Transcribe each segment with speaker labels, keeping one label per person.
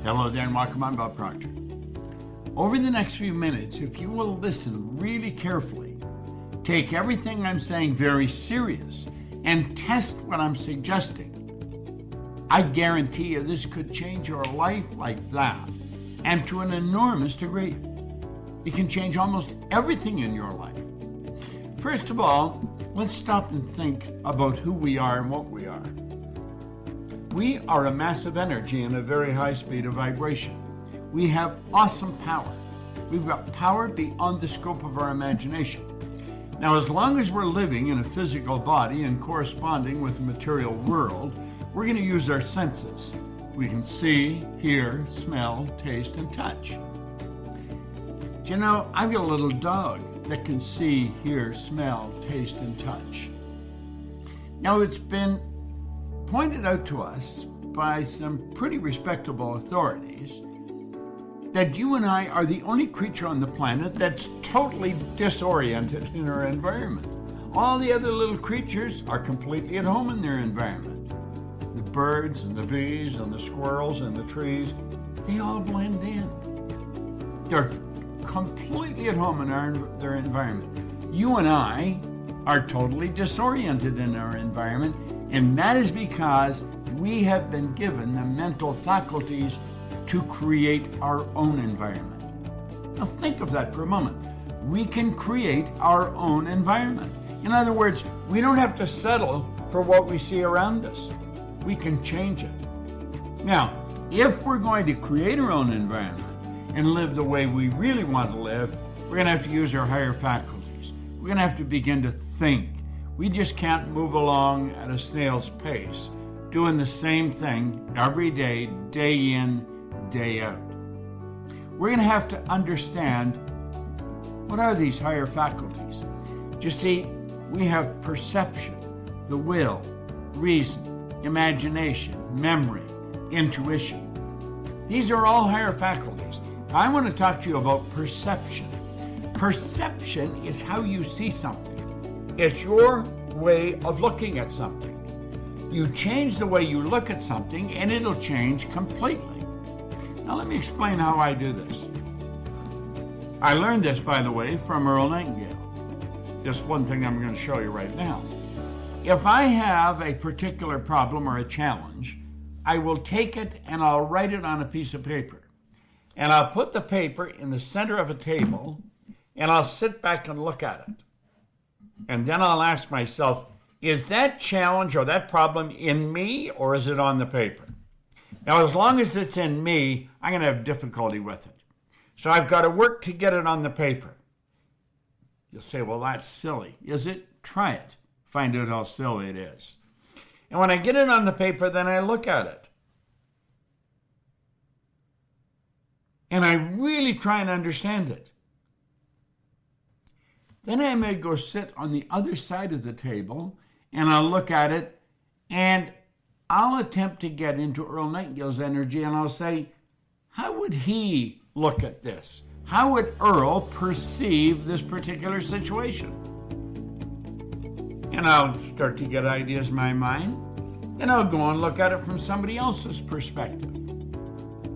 Speaker 1: Hello there and welcome. I'm Bob Proctor. Over the next few minutes, if you will listen really carefully, take everything I'm saying very serious, and test what I'm suggesting, I guarantee you this could change your life like that, and to an enormous degree. It can change almost everything in your life. First of all, let's stop and think about who we are and what we are. We are a massive energy in a very high speed of vibration. We have awesome power. We've got power beyond the scope of our imagination. Now, as long as we're living in a physical body and corresponding with the material world, we're going to use our senses. We can see, hear, smell, taste, and touch. Do you know, I've got a little dog that can see, hear, smell, taste, and touch. Now, it's been pointed out to us by some pretty respectable authorities that you and I are the only creature on the planet that's totally disoriented in our environment. All the other little creatures are completely at home in their environment. The birds and the bees and the squirrels and the trees, they all blend in. They're completely at home in their environment. You and I are totally disoriented in our environment, and that is because we have been given the mental faculties to create our own environment. Now think of that for a moment. We can create our own environment. In other words, we don't have to settle for what we see around us. We can change it. Now, if we're going to create our own environment and live the way we really want to live, we're going to have to use our higher faculties. We're going to have to begin to think. We just can't move along at a snail's pace, doing the same thing every day, day in, day out. We're going to have to understand, what are these higher faculties? You see, we have perception, the will, reason, imagination, memory, intuition. These are all higher faculties. I want to talk to you about perception. Perception is how you see something. It's your way of looking at something. You change the way you look at something and it'll change completely. Now let me explain how I do this. I learned this, by the way, from Earl Nightingale. Just one thing I'm going to show you right now. If I have a particular problem or a challenge, I will take it and I'll write it on a piece of paper. And I'll put the paper in the center of a table and I'll sit back and look at it. And then I'll ask myself, is that challenge or that problem in me or is it on the paper? Now, as long as it's in me, I'm going to have difficulty with it. So I've got to work to get it on the paper. You'll say, well, that's silly. Is it? Try it. Find out how silly it is. And when I get it on the paper, then I look at it. And I really try and understand it. Then I may go sit on the other side of the table and I'll look at it and I'll attempt to get into Earl Nightingale's energy and I'll say, how would he look at this? How would Earl perceive this particular situation? And I'll start to get ideas in my mind. Then I'll go and look at it from somebody else's perspective.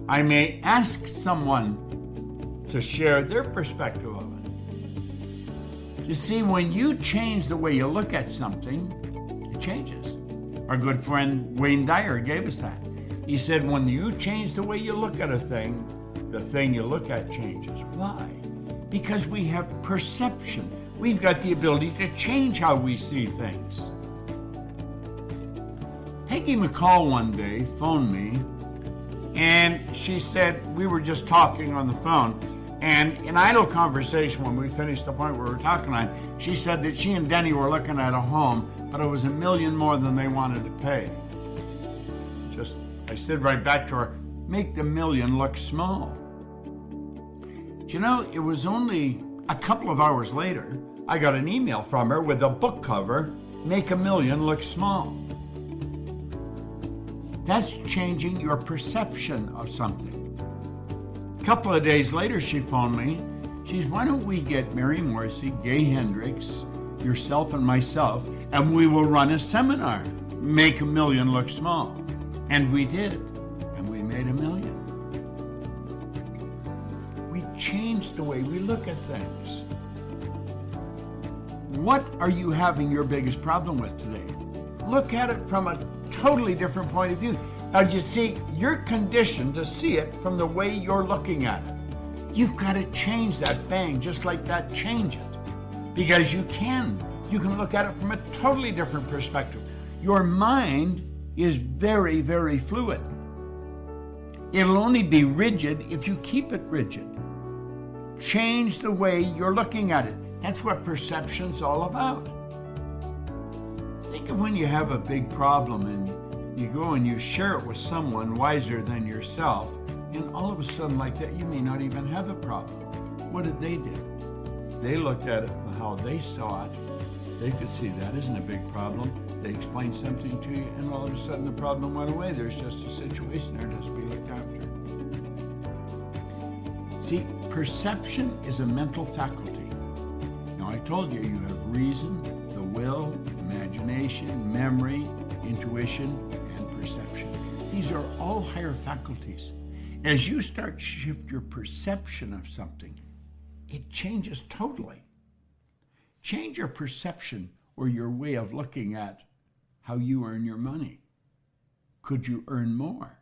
Speaker 1: I may ask someone to share their perspective of it. You see, when you change the way you look at something, it changes. Our good friend Wayne Dyer gave us that. He said, when you change the way you look at a thing, the thing you look at changes. Why? Because we have perception. We've got the ability to change how we see things. Peggy McCall one day phoned me, and she said, we were just talking on the phone, and in idle conversation, when we finished the point we were talking on, she said that she and Denny were looking at a home, but it was $1 million more than they wanted to pay. I said right back to her, make the $1 million look small. You know, it was only a couple of hours later, I got an email from her with a book cover, Make $1 Million Look Small. That's changing your perception of something. A couple of days later, she phoned me. She said, why don't we get Mary Morrissey, Gay Hendricks, yourself and myself, and we will run a seminar, Make $1 Million Look Small. And we did, and we made $1 million. change the way we look at things. What are you having your biggest problem with today? Look at it from a totally different point of view. Now, you see, you're conditioned to see it from the way you're looking at it. You've got to change that. Bang, just like that, change it. Because you can. You can look at it from a totally different perspective. Your mind is very, very fluid. It'll only be rigid if you keep it rigid. Change the way you're looking at it. That's what perception's all about. Think of when you have a big problem and you go and you share it with someone wiser than yourself, and all of a sudden like that, you may not even have a problem. What did they do? They looked at it from how they saw it. They could see that isn't a big problem. They explained something to you, and all of a sudden the problem went away. There's just a situation there that has to be looked after. See, perception is a mental faculty. Now, I told you, you have reason, the will, imagination, memory, intuition, and perception. These are all higher faculties. As you start to shift your perception of something, it changes totally. Change your perception or your way of looking at how you earn your money. Could you earn more?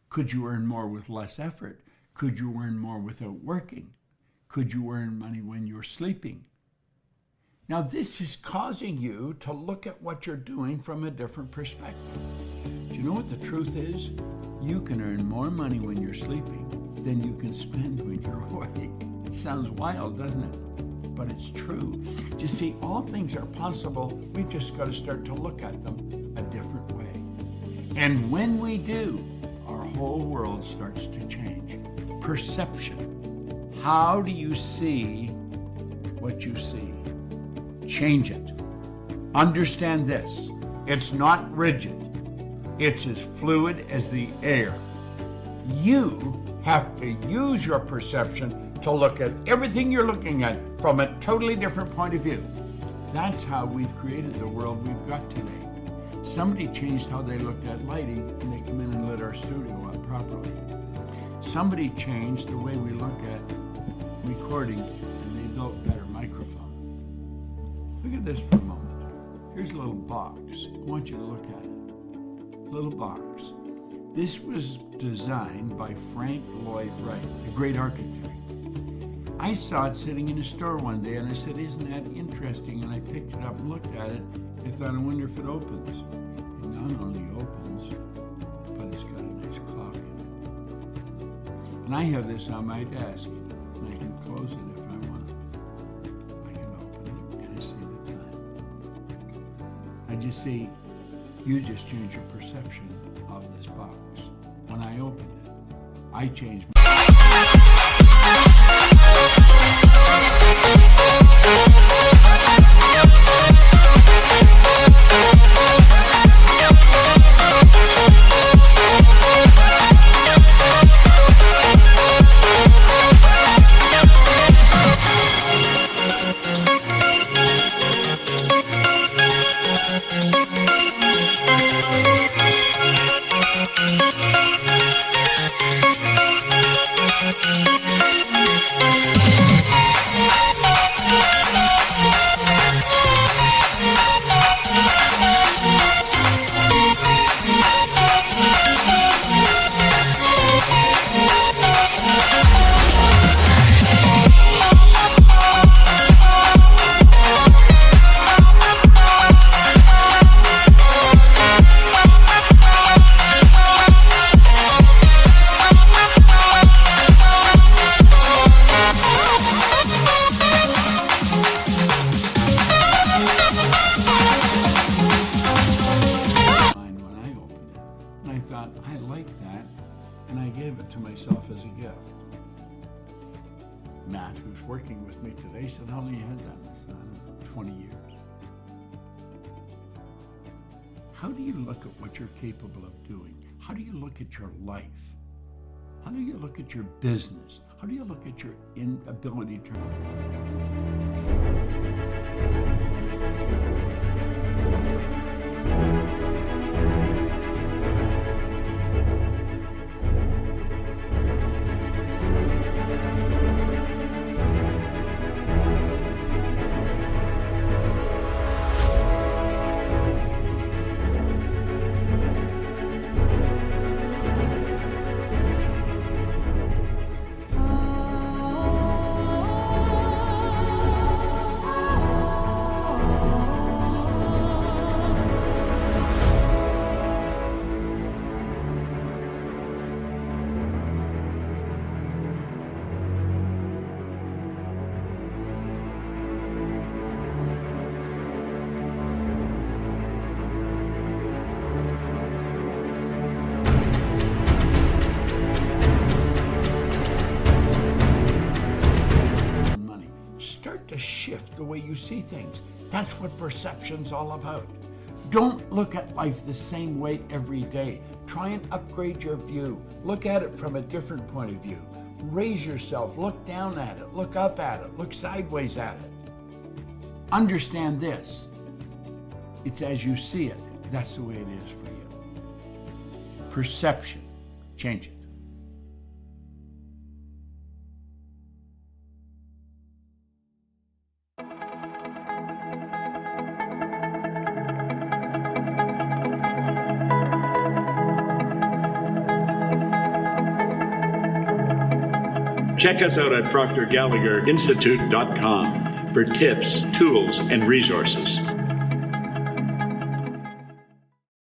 Speaker 1: Could you earn more with less effort? Could you earn more without working? Could you earn money when you're sleeping? Now, this is causing you to look at what you're doing from a different perspective. Do you know what the truth is? You can earn more money when you're sleeping than you can spend when you're awake. It sounds wild, doesn't it? But it's true. You see, all things are possible. We've just got to start to look at them a different way. And when we do, our whole world starts to change. Perception. How do you see what you see? Change it. Understand this. It's not rigid. It's as fluid as the air. You have to use your perception to look at everything you're looking at from a totally different point of view. That's how we've created the world we've got today. Somebody changed how they looked at lighting, and they come in and lit our studio up properly. Somebody changed the way we look at recording, and they built better microphones. Look at this for a moment. Here's a little box. I want you to look at it. Little box. This was designed by Frank Lloyd Wright, a great architect. I saw it sitting in a store one day, and I said, isn't that interesting? And I picked it up and looked at it. I thought, I wonder if it opens. It not only opens, but it's got a nice clock in it. And I have this on my desk, and I can close it if I want. I can open it, and I see the time. I just see, you just change your perception of this box. When I opened it, I changed my I like that, and I gave it to myself as a gift. Matt, who's working with me today, said, how long you had done this? 20 years. How do you look at what you're capable of doing? How do you look at your life? How do you look at your business? How do you look at your inability to... the way you see things. That's what perception's all about. Don't look at life the same way every day. Try and upgrade your view. Look at it from a different point of view. Raise yourself, look down at it, look up at it, look sideways at it. Understand this. It's as you see it. That's the way it is for you. Perception. Change it.
Speaker 2: Check us out at ProctorGallagherInstitute.com for tips, tools, and resources.